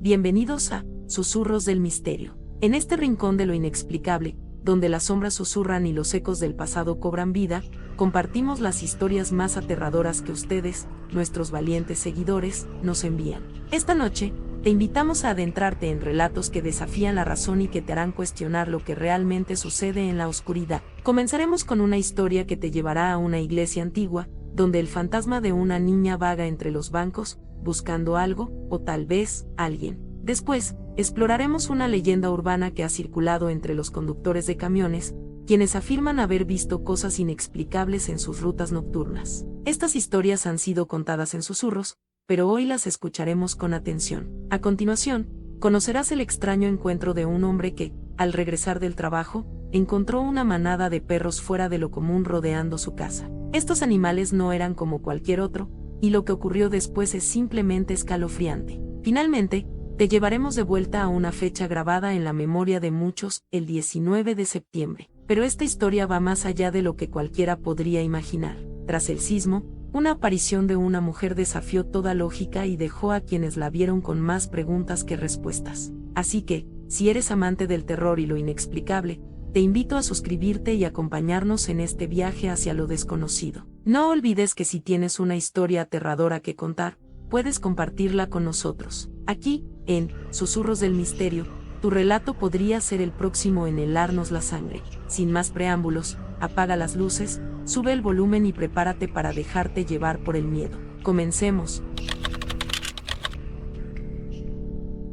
Bienvenidos a Susurros del Misterio. En este rincón de lo inexplicable, donde las sombras susurran y los ecos del pasado cobran vida, compartimos las historias más aterradoras que ustedes, nuestros valientes seguidores, nos envían. Esta noche, te invitamos a adentrarte en relatos que desafían la razón y que te harán cuestionar lo que realmente sucede en la oscuridad. Comenzaremos con una historia que te llevará a una iglesia antigua, donde el fantasma de una niña vaga entre los bancos, buscando algo, o tal vez, alguien. Después, exploraremos una leyenda urbana que ha circulado entre los conductores de camiones, quienes afirman haber visto cosas inexplicables en sus rutas nocturnas. Estas historias han sido contadas en susurros, pero hoy las escucharemos con atención. A continuación, conocerás el extraño encuentro de un hombre que, al regresar del trabajo, encontró una manada de perros fuera de lo común rodeando su casa. Estos animales no eran como cualquier otro, y lo que ocurrió después es simplemente escalofriante. Finalmente, te llevaremos de vuelta a una fecha grabada en la memoria de muchos, el 19 de septiembre. Pero esta historia va más allá de lo que cualquiera podría imaginar. Tras el sismo, una aparición de una mujer desafió toda lógica y dejó a quienes la vieron con más preguntas que respuestas. Así que, si eres amante del terror y lo inexplicable, te invito a suscribirte y acompañarnos en este viaje hacia lo desconocido. No olvides que si tienes una historia aterradora que contar, puedes compartirla con nosotros. Aquí, en Susurros del Misterio, tu relato podría ser el próximo en helarnos la sangre. Sin más preámbulos, apaga las luces, sube el volumen y prepárate para dejarte llevar por el miedo. Comencemos.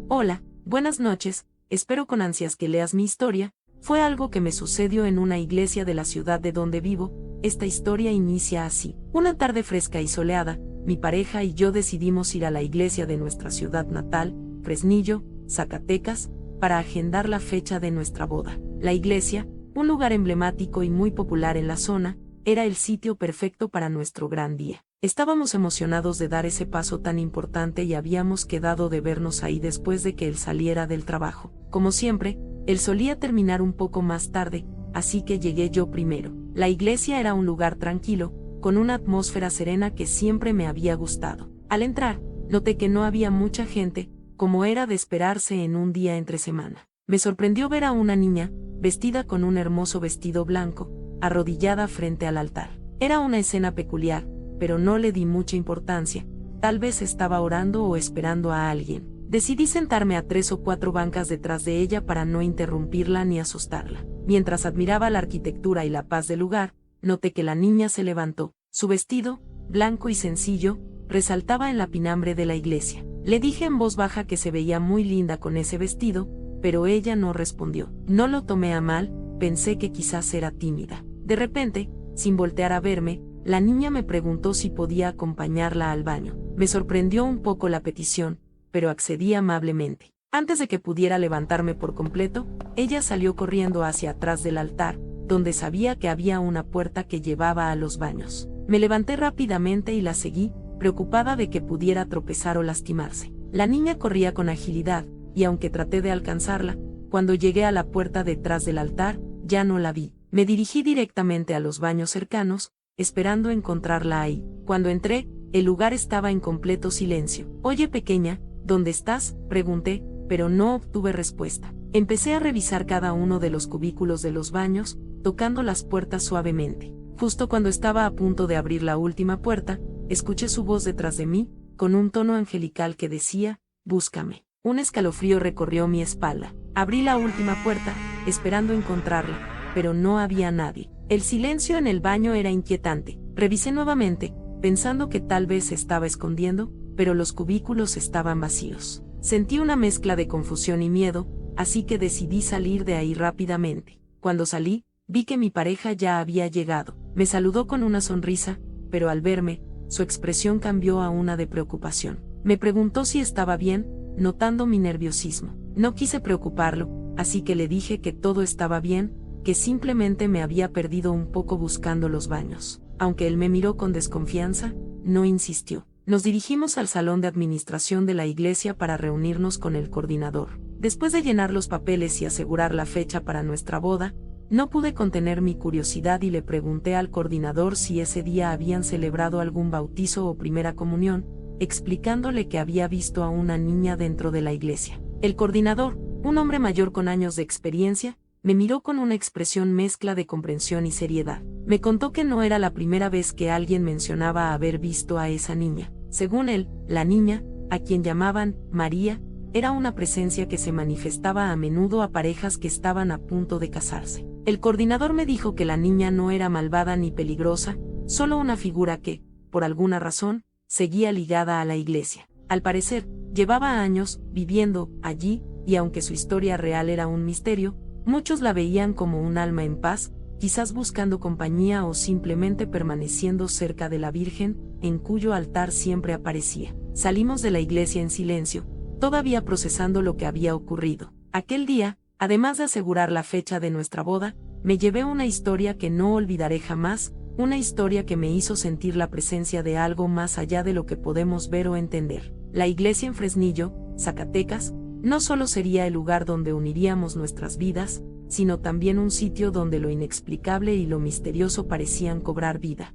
Hola, buenas noches, espero con ansias que leas mi historia. Fue algo que me sucedió en una iglesia de la ciudad de donde vivo. Esta historia inicia así. Una tarde fresca y soleada, mi pareja y yo decidimos ir a la iglesia de nuestra ciudad natal, Fresnillo, Zacatecas, para agendar la fecha de nuestra boda. La iglesia, un lugar emblemático y muy popular en la zona, era el sitio perfecto para nuestro gran día. Estábamos emocionados de dar ese paso tan importante y habíamos quedado de vernos ahí después de que él saliera del trabajo. Como siempre, él solía terminar un poco más tarde, así que llegué yo primero. La iglesia era un lugar tranquilo, con una atmósfera serena que siempre me había gustado. Al entrar, noté que no había mucha gente, como era de esperarse en un día entre semana. Me sorprendió ver a una niña, vestida con un hermoso vestido blanco, arrodillada frente al altar. Era una escena peculiar, pero no le di mucha importancia, tal vez estaba orando o esperando a alguien. Decidí sentarme a 3 o 4 bancas detrás de ella para no interrumpirla ni asustarla. Mientras admiraba la arquitectura y la paz del lugar, noté que la niña se levantó. Su vestido, blanco y sencillo, resaltaba en la pinambre de la iglesia. Le dije en voz baja que se veía muy linda con ese vestido, pero ella no respondió. No lo tomé a mal, pensé que quizás era tímida. De repente, sin voltear a verme, la niña me preguntó si podía acompañarla al baño. Me sorprendió un poco la petición, pero accedí amablemente. Antes de que pudiera levantarme por completo, ella salió corriendo hacia atrás del altar, donde sabía que había una puerta que llevaba a los baños. Me levanté rápidamente y la seguí, preocupada de que pudiera tropezar o lastimarse. La niña corría con agilidad, y aunque traté de alcanzarla, cuando llegué a la puerta detrás del altar, ya no la vi. Me dirigí directamente a los baños cercanos, esperando encontrarla ahí. Cuando entré, el lugar estaba en completo silencio. «Oye, pequeña, ¿dónde estás?», pregunté, pero no obtuve respuesta. Empecé a revisar cada uno de los cubículos de los baños, tocando las puertas suavemente. Justo cuando estaba a punto de abrir la última puerta, escuché su voz detrás de mí, con un tono angelical que decía, «Búscame». Un escalofrío recorrió mi espalda. Abrí la última puerta, esperando encontrarla, pero no había nadie. El silencio en el baño era inquietante. Revisé nuevamente, pensando que tal vez se estaba escondiendo, pero los cubículos estaban vacíos. Sentí una mezcla de confusión y miedo, así que decidí salir de ahí rápidamente. Cuando salí, vi que mi pareja ya había llegado. Me saludó con una sonrisa, pero al verme, su expresión cambió a una de preocupación. Me preguntó si estaba bien, notando mi nerviosismo. No quise preocuparlo, así que le dije que todo estaba bien, que simplemente me había perdido un poco buscando los baños. Aunque él me miró con desconfianza, no insistió. Nos dirigimos al salón de administración de la iglesia para reunirnos con el coordinador. Después de llenar los papeles y asegurar la fecha para nuestra boda, no pude contener mi curiosidad y le pregunté al coordinador si ese día habían celebrado algún bautizo o primera comunión. explicándole que había visto a una niña dentro de la iglesia. El coordinador, un hombre mayor con años de experiencia, me miró con una expresión mezcla de comprensión y seriedad. Me contó que no era la primera vez que alguien mencionaba haber visto a esa niña. Según él, la niña, a quien llamaban María, era una presencia que se manifestaba a menudo a parejas que estaban a punto de casarse. El coordinador me dijo que la niña no era malvada ni peligrosa, solo una figura que, por alguna razón, seguía ligada a la iglesia. Al parecer, llevaba años viviendo allí, y aunque su historia real era un misterio, muchos la veían como un alma en paz, quizás buscando compañía o simplemente permaneciendo cerca de la Virgen, en cuyo altar siempre aparecía. Salimos de la iglesia en silencio, todavía procesando lo que había ocurrido. Aquel día, además de asegurar la fecha de nuestra boda, me llevé una historia que no olvidaré jamás, una historia que me hizo sentir la presencia de algo más allá de lo que podemos ver o entender. La iglesia en Fresnillo, Zacatecas, no solo sería el lugar donde uniríamos nuestras vidas, sino también un sitio donde lo inexplicable y lo misterioso parecían cobrar vida.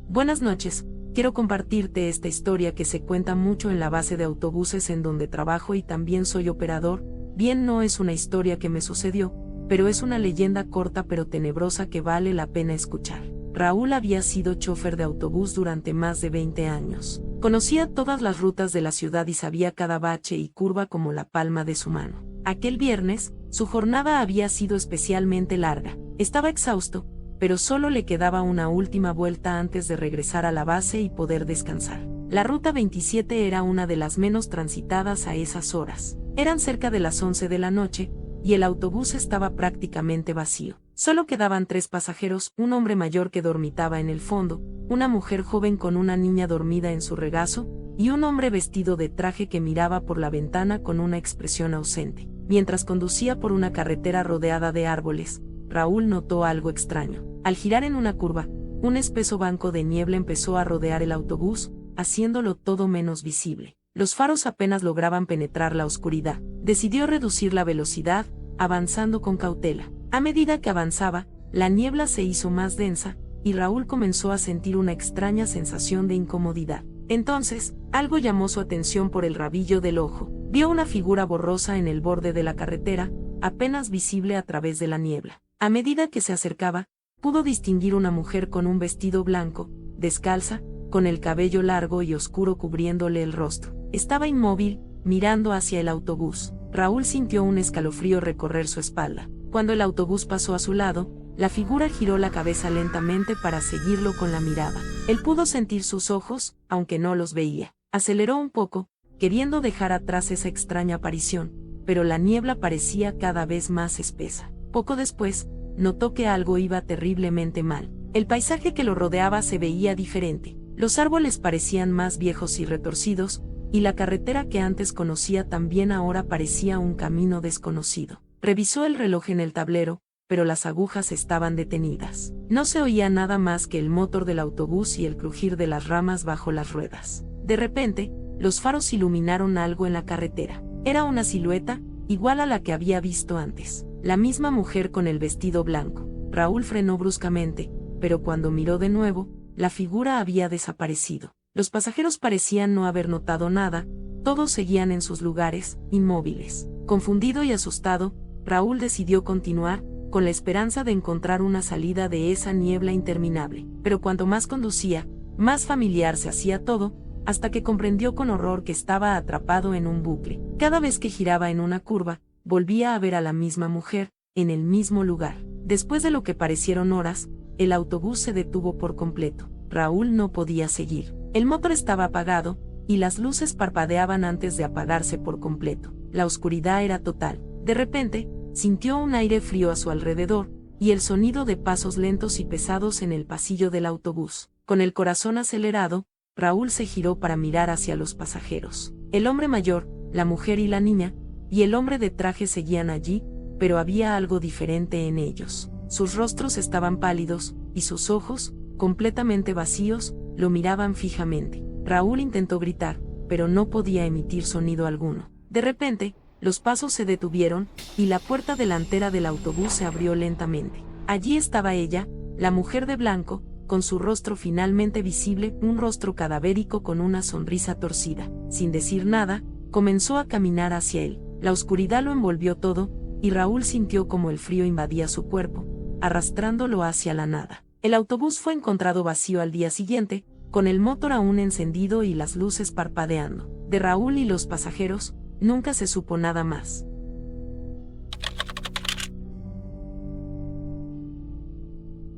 Buenas noches, quiero compartirte esta historia que se cuenta mucho en la base de autobuses en donde trabajo y también soy operador. Bien, no es una historia que me sucedió, pero es una leyenda corta pero tenebrosa que vale la pena escuchar. Raúl había sido chofer de autobús durante más de 20 años. Conocía todas las rutas de la ciudad y sabía cada bache y curva como la palma de su mano. Aquel viernes, su jornada había sido especialmente larga. Estaba exhausto, pero solo le quedaba una última vuelta antes de regresar a la base y poder descansar. La ruta 27 era una de las menos transitadas a esas horas. Eran cerca de las 11 de la noche, y el autobús estaba prácticamente vacío. Solo quedaban 3 pasajeros, un hombre mayor que dormitaba en el fondo, una mujer joven con una niña dormida en su regazo, y un hombre vestido de traje que miraba por la ventana con una expresión ausente. Mientras conducía por una carretera rodeada de árboles, Raúl notó algo extraño. Al girar en una curva, un espeso banco de niebla empezó a rodear el autobús, haciéndolo todo menos visible. Los faros apenas lograban penetrar la oscuridad. Decidió reducir la velocidad, avanzando con cautela. A medida que avanzaba, la niebla se hizo más densa, y Raúl comenzó a sentir una extraña sensación de incomodidad. Entonces, algo llamó su atención por el rabillo del ojo. Vio una figura borrosa en el borde de la carretera, apenas visible a través de la niebla. A medida que se acercaba, pudo distinguir una mujer con un vestido blanco, descalza, con el cabello largo y oscuro cubriéndole el rostro. Estaba inmóvil, mirando hacia el autobús. Raúl sintió un escalofrío recorrer su espalda. Cuando el autobús pasó a su lado, la figura giró la cabeza lentamente para seguirlo con la mirada. Él pudo sentir sus ojos, aunque no los veía. Aceleró un poco, queriendo dejar atrás esa extraña aparición, pero la niebla parecía cada vez más espesa. Poco después, notó que algo iba terriblemente mal. El paisaje que lo rodeaba se veía diferente. Los árboles parecían más viejos y retorcidos, y la carretera que antes conocía también ahora parecía un camino desconocido. Revisó el reloj en el tablero, pero las agujas estaban detenidas. No se oía nada más que el motor del autobús y el crujir de las ramas bajo las ruedas. De repente, los faros iluminaron algo en la carretera. Era una silueta, igual a la que había visto antes. La misma mujer con el vestido blanco. Raúl frenó bruscamente, pero cuando miró de nuevo, la figura había desaparecido. Los pasajeros parecían no haber notado nada, todos seguían en sus lugares, inmóviles. Confundido y asustado, Raúl decidió continuar, con la esperanza de encontrar una salida de esa niebla interminable. Pero cuanto más conducía, más familiar se hacía todo, hasta que comprendió con horror que estaba atrapado en un bucle. Cada vez que giraba en una curva, volvía a ver a la misma mujer, en el mismo lugar. Después de lo que parecieron horas, el autobús se detuvo por completo. Raúl no podía seguir. El motor estaba apagado, y las luces parpadeaban antes de apagarse por completo. La oscuridad era total. De repente, sintió un aire frío a su alrededor, y el sonido de pasos lentos y pesados en el pasillo del autobús. Con el corazón acelerado, Raúl se giró para mirar hacia los pasajeros. El hombre mayor, la mujer y la niña, y el hombre de traje seguían allí, pero había algo diferente en ellos. Sus rostros estaban pálidos, y sus ojos, completamente vacíos, lo miraban fijamente. Raúl intentó gritar, pero no podía emitir sonido alguno. De repente, los pasos se detuvieron, y la puerta delantera del autobús se abrió lentamente. Allí estaba ella, la mujer de blanco, con su rostro finalmente visible, un rostro cadavérico con una sonrisa torcida. Sin decir nada, comenzó a caminar hacia él. La oscuridad lo envolvió todo, y Raúl sintió como el frío invadía su cuerpo, arrastrándolo hacia la nada. El autobús fue encontrado vacío al día siguiente, con el motor aún encendido y las luces parpadeando. De Raúl y los pasajeros, nunca se supo nada más.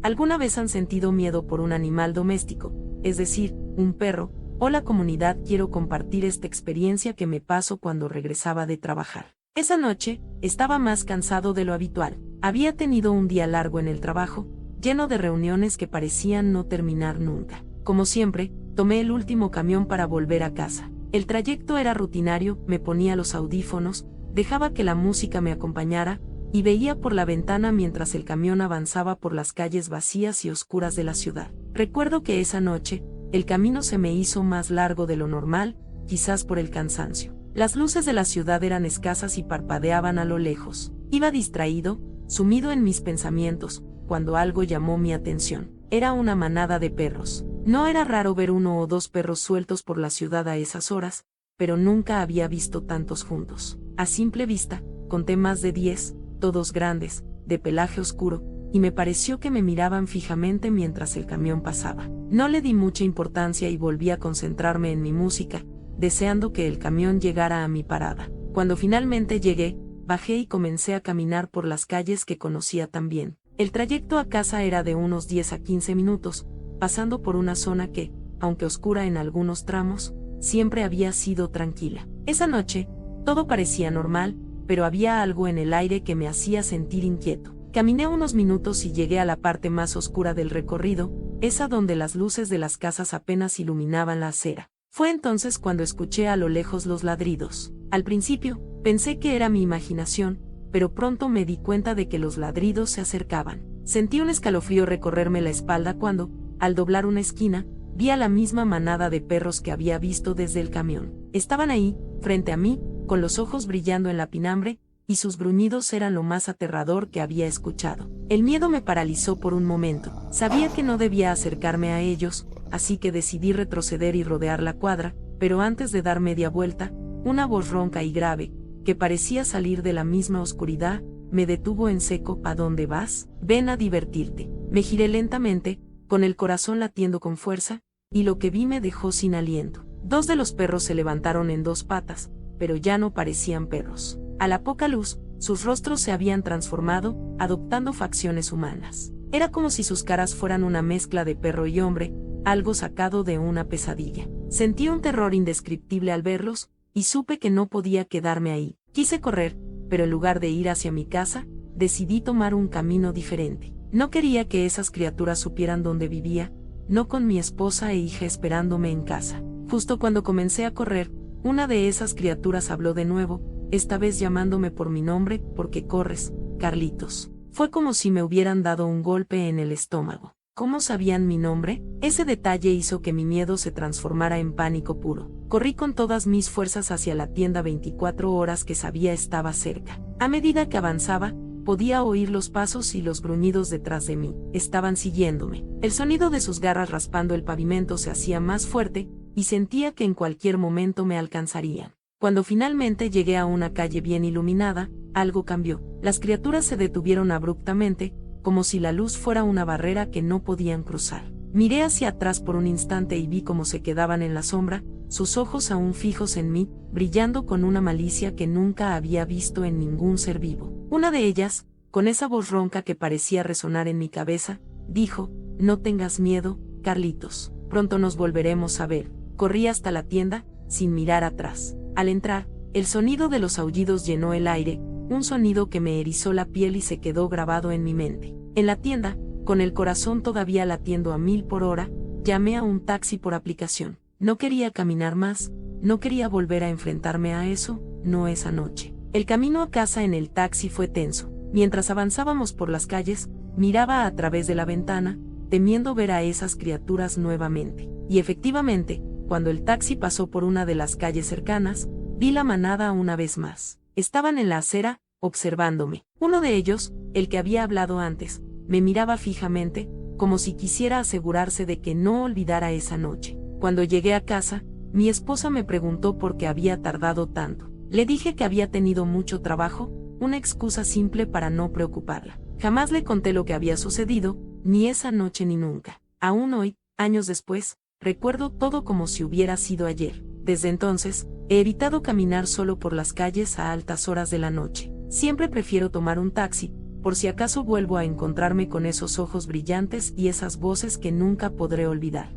¿Alguna vez han sentido miedo por un animal doméstico, es decir, un perro? Hola comunidad, quiero compartir esta experiencia que me pasó cuando regresaba de trabajar. Esa noche, estaba más cansado de lo habitual. Había tenido un día largo en el trabajo, lleno de reuniones que parecían no terminar nunca. Como siempre, tomé el último camión para volver a casa. El trayecto era rutinario, me ponía los audífonos, dejaba que la música me acompañara, y veía por la ventana mientras el camión avanzaba por las calles vacías y oscuras de la ciudad. Recuerdo que esa noche, el camino se me hizo más largo de lo normal, quizás por el cansancio. Las luces de la ciudad eran escasas y parpadeaban a lo lejos. Iba distraído, sumido en mis pensamientos, cuando algo llamó mi atención. Era una manada de perros. No era raro ver 1 o 2 perros sueltos por la ciudad a esas horas, pero nunca había visto tantos juntos. A simple vista, conté más de 10, todos grandes, de pelaje oscuro, y me pareció que me miraban fijamente mientras el camión pasaba. No le di mucha importancia y volví a concentrarme en mi música, deseando que el camión llegara a mi parada. Cuando finalmente llegué, bajé y comencé a caminar por las calles que conocía tan bien. El trayecto a casa era de unos 10 a 15 minutos, pasando por una zona que, aunque oscura en algunos tramos, siempre había sido tranquila. Esa noche, todo parecía normal, pero había algo en el aire que me hacía sentir inquieto. Caminé unos minutos y llegué a la parte más oscura del recorrido, esa donde las luces de las casas apenas iluminaban la acera. Fue entonces cuando escuché a lo lejos los ladridos. Al principio, pensé que era mi imaginación, pero pronto me di cuenta de que los ladridos se acercaban. Sentí un escalofrío recorrerme la espalda cuando, al doblar una esquina, vi a la misma manada de perros que había visto desde el camión. Estaban ahí, frente a mí, con los ojos brillando en la pinambre, y sus gruñidos eran lo más aterrador que había escuchado. El miedo me paralizó por un momento. Sabía que no debía acercarme a ellos, así que decidí retroceder y rodear la cuadra, pero antes de dar media vuelta, una voz ronca y grave, que parecía salir de la misma oscuridad, me detuvo en seco. ¿A dónde vas? Ven a divertirte. Me giré lentamente, con el corazón latiendo con fuerza, y lo que vi me dejó sin aliento. 2 de los perros se levantaron en 2 patas, pero ya no parecían perros. A la poca luz, sus rostros se habían transformado, adoptando facciones humanas. Era como si sus caras fueran una mezcla de perro y hombre, algo sacado de una pesadilla. Sentí un terror indescriptible al verlos, y supe que no podía quedarme ahí. Quise correr, pero en lugar de ir hacia mi casa, decidí tomar un camino diferente. No quería que esas criaturas supieran dónde vivía, no con mi esposa e hija esperándome en casa. Justo cuando comencé a correr, una de esas criaturas habló de nuevo, esta vez llamándome por mi nombre. ¿Por qué corres, Carlitos? Fue como si me hubieran dado un golpe en el estómago. ¿Cómo sabían mi nombre? Ese detalle hizo que mi miedo se transformara en pánico puro. Corrí con todas mis fuerzas hacia la tienda 24 horas que sabía estaba cerca. A medida que avanzaba, podía oír los pasos y los gruñidos detrás de mí. Estaban siguiéndome. El sonido de sus garras raspando el pavimento se hacía más fuerte, y sentía que en cualquier momento me alcanzarían. Cuando finalmente llegué a una calle bien iluminada, algo cambió. Las criaturas se detuvieron abruptamente, como si la luz fuera una barrera que no podían cruzar. Miré hacia atrás por un instante y vi cómo se quedaban en la sombra, sus ojos aún fijos en mí, brillando con una malicia que nunca había visto en ningún ser vivo. Una de ellas, con esa voz ronca que parecía resonar en mi cabeza, dijo: «No tengas miedo, Carlitos, pronto nos volveremos a ver». Corrí hasta la tienda, sin mirar atrás. Al entrar, el sonido de los aullidos llenó el aire, un sonido que me erizó la piel y se quedó grabado en mi mente. En la tienda, con el corazón todavía latiendo a 1000 por hora, llamé a un taxi por aplicación. No quería caminar más, no quería volver a enfrentarme a eso, no esa noche. El camino a casa en el taxi fue tenso. Mientras avanzábamos por las calles, miraba a través de la ventana, temiendo ver a esas criaturas nuevamente. Y efectivamente, cuando el taxi pasó por una de las calles cercanas, vi la manada una vez más. Estaban en la acera, observándome. Uno de ellos, el que había hablado antes, me miraba fijamente, como si quisiera asegurarse de que no olvidara esa noche. Cuando llegué a casa, mi esposa me preguntó por qué había tardado tanto. Le dije que había tenido mucho trabajo, una excusa simple para no preocuparla. Jamás le conté lo que había sucedido, ni esa noche ni nunca. Aún hoy, años después, recuerdo todo como si hubiera sido ayer. Desde entonces, he evitado caminar solo por las calles a altas horas de la noche. Siempre prefiero tomar un taxi, por si acaso vuelvo a encontrarme con esos ojos brillantes y esas voces que nunca podré olvidar.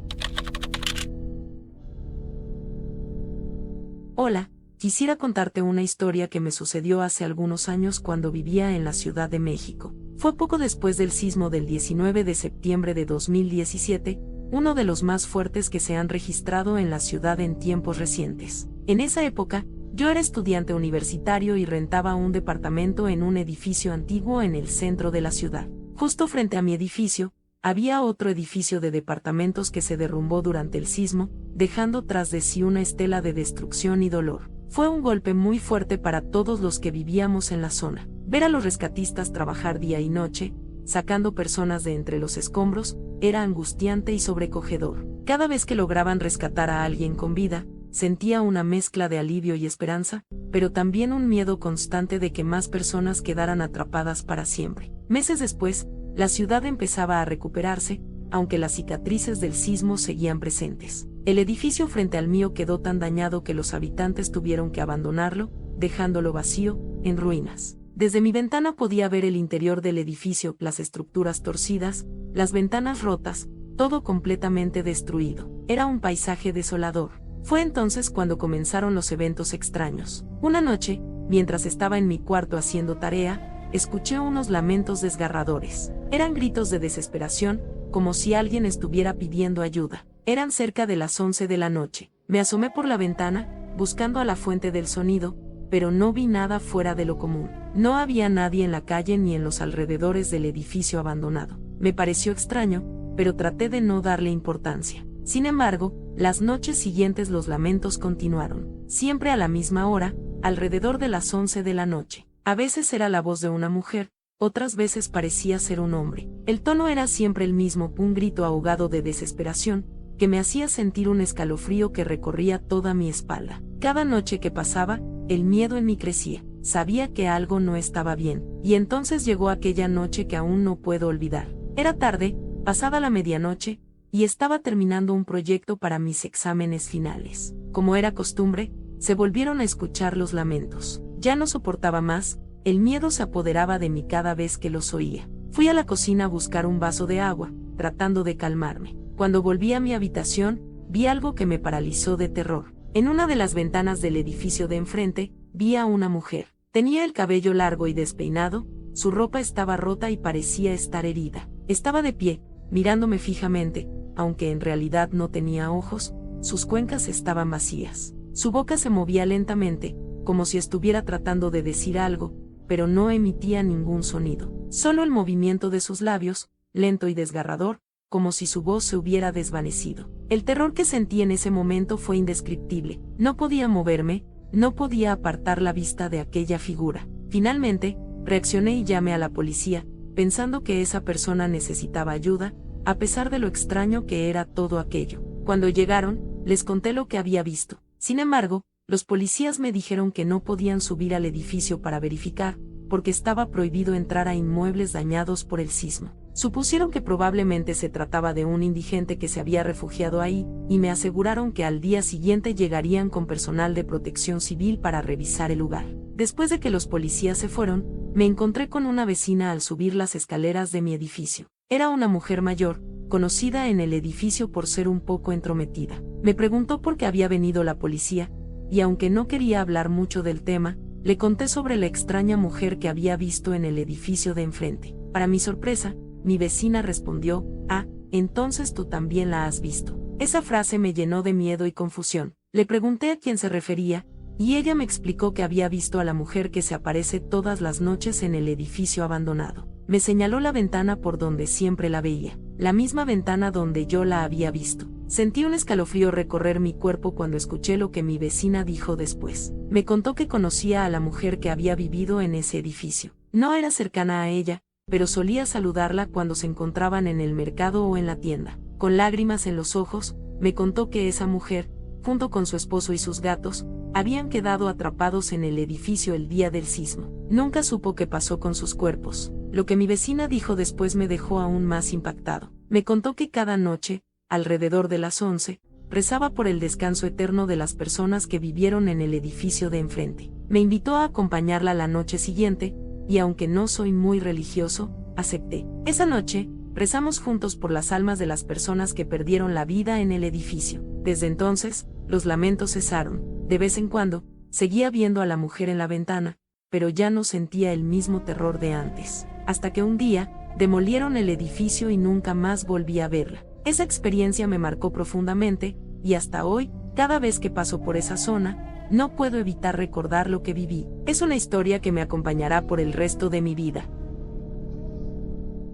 Hola, quisiera contarte una historia que me sucedió hace algunos años cuando vivía en la Ciudad de México. Fue poco después del sismo del 19 de septiembre de 2017, uno de los más fuertes que se han registrado en la ciudad en tiempos recientes. En esa época, yo era estudiante universitario y rentaba un departamento en un edificio antiguo en el centro de la ciudad. Justo frente a mi edificio, había otro edificio de departamentos que se derrumbó durante el sismo, dejando tras de sí una estela de destrucción y dolor. Fue un golpe muy fuerte para todos los que vivíamos en la zona. Ver a los rescatistas trabajar día y noche, sacando personas de entre los escombros, era angustiante y sobrecogedor. Cada vez que lograban rescatar a alguien con vida, sentía una mezcla de alivio y esperanza, pero también un miedo constante de que más personas quedaran atrapadas para siempre. Meses después, la ciudad empezaba a recuperarse, aunque las cicatrices del sismo seguían presentes. El edificio frente al mío quedó tan dañado que los habitantes tuvieron que abandonarlo, dejándolo vacío, en ruinas. Desde mi ventana podía ver el interior del edificio, las estructuras torcidas, las ventanas rotas, todo completamente destruido. Era un paisaje desolador. Fue entonces cuando comenzaron los eventos extraños. Una noche, mientras estaba en mi cuarto haciendo tarea, escuché unos lamentos desgarradores. Eran gritos de desesperación, como si alguien estuviera pidiendo ayuda. Eran cerca de las 11 de la noche. Me asomé por la ventana, buscando a la fuente del sonido, pero no vi nada fuera de lo común. No había nadie en la calle ni en los alrededores del edificio abandonado. Me pareció extraño, pero traté de no darle importancia. Sin embargo, las noches siguientes los lamentos continuaron, siempre a la misma hora, alrededor de las 11 de la noche. A veces era la voz de una mujer, otras veces parecía ser un hombre. El tono era siempre el mismo, un grito ahogado de desesperación, que me hacía sentir un escalofrío que recorría toda mi espalda. Cada noche que pasaba, el miedo en mí crecía. Sabía que algo no estaba bien, y entonces llegó aquella noche que aún no puedo olvidar. Era tarde, pasada la medianoche, y estaba terminando un proyecto para mis exámenes finales. Como era costumbre, se volvieron a escuchar los lamentos. Ya no soportaba más, el miedo se apoderaba de mí cada vez que los oía. Fui a la cocina a buscar un vaso de agua, tratando de calmarme. Cuando volví a mi habitación, vi algo que me paralizó de terror. En una de las ventanas del edificio de enfrente, vi a una mujer. Tenía el cabello largo y despeinado, su ropa estaba rota y parecía estar herida. Estaba de pie, mirándome fijamente, aunque en realidad no tenía ojos, sus cuencas estaban vacías. Su boca se movía lentamente, como si estuviera tratando de decir algo, pero no emitía ningún sonido. Solo el movimiento de sus labios, lento y desgarrador, como si su voz se hubiera desvanecido. El terror que sentí en ese momento fue indescriptible. No podía moverme, no podía apartar la vista de aquella figura. Finalmente, reaccioné y llamé a la policía, pensando que esa persona necesitaba ayuda, a pesar de lo extraño que era todo aquello. Cuando llegaron, les conté lo que había visto. Sin embargo, los policías me dijeron que no podían subir al edificio para verificar, porque estaba prohibido entrar a inmuebles dañados por el sismo. Supusieron que probablemente se trataba de un indigente que se había refugiado ahí, y me aseguraron que al día siguiente llegarían con personal de protección civil para revisar el lugar. Después de que los policías se fueron, me encontré con una vecina al subir las escaleras de mi edificio. Era una mujer mayor, conocida en el edificio por ser un poco entrometida. Me preguntó por qué había venido la policía, y aunque no quería hablar mucho del tema, le conté sobre la extraña mujer que había visto en el edificio de enfrente. Para mi sorpresa, mi vecina respondió: «Ah, entonces tú también la has visto». Esa frase me llenó de miedo y confusión. Le pregunté a quién se refería, y ella me explicó que había visto a la mujer que se aparece todas las noches en el edificio abandonado. Me señaló la ventana por donde siempre la veía, la misma ventana donde yo la había visto. Sentí un escalofrío recorrer mi cuerpo cuando escuché lo que mi vecina dijo después. Me contó que conocía a la mujer que había vivido en ese edificio. No era cercana a ella, pero solía saludarla cuando se encontraban en el mercado o en la tienda. Con lágrimas en los ojos, me contó que esa mujer, junto con su esposo y sus gatos, habían quedado atrapados en el edificio el día del sismo. Nunca supo qué pasó con sus cuerpos. Lo que mi vecina dijo después me dejó aún más impactado. Me contó que cada noche, alrededor de las 11, rezaba por el descanso eterno de las personas que vivieron en el edificio de enfrente. Me invitó a acompañarla la noche siguiente, y aunque no soy muy religioso, acepté. Esa noche, rezamos juntos por las almas de las personas que perdieron la vida en el edificio. Desde entonces, los lamentos cesaron. De vez en cuando, seguía viendo a la mujer en la ventana, pero ya no sentía el mismo terror de antes. Hasta que un día, demolieron el edificio y nunca más volví a verla. Esa experiencia me marcó profundamente, y hasta hoy, cada vez que paso por esa zona, no puedo evitar recordar lo que viví. Es una historia que me acompañará por el resto de mi vida.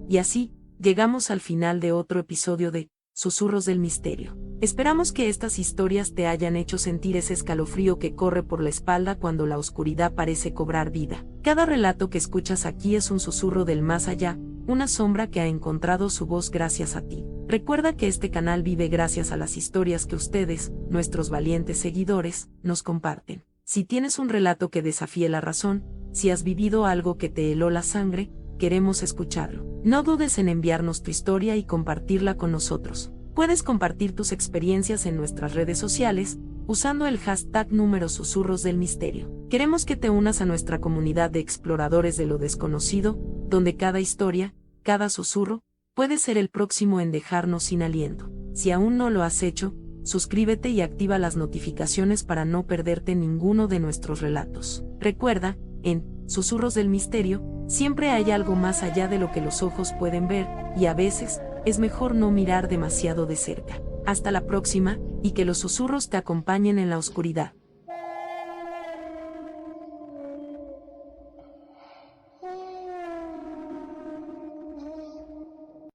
Y así, llegamos al final de otro episodio de Susurros del Misterio. Esperamos que estas historias te hayan hecho sentir ese escalofrío que corre por la espalda cuando la oscuridad parece cobrar vida. Cada relato que escuchas aquí es un susurro del más allá, una sombra que ha encontrado su voz gracias a ti. Recuerda que este canal vive gracias a las historias que ustedes, nuestros valientes seguidores, nos comparten. Si tienes un relato que desafíe la razón, si has vivido algo que te heló la sangre, queremos escucharlo. No dudes en enviarnos tu historia y compartirla con nosotros. Puedes compartir tus experiencias en nuestras redes sociales, usando el hashtag #Susurros del Misterio. Queremos que te unas a nuestra comunidad de exploradores de lo desconocido, donde cada historia, cada susurro, puede ser el próximo en dejarnos sin aliento. Si aún no lo has hecho, suscríbete y activa las notificaciones para no perderte ninguno de nuestros relatos. Recuerda, en Susurros del Misterio, siempre hay algo más allá de lo que los ojos pueden ver, y a veces, es mejor no mirar demasiado de cerca. Hasta la próxima, y que los susurros te acompañen en la oscuridad.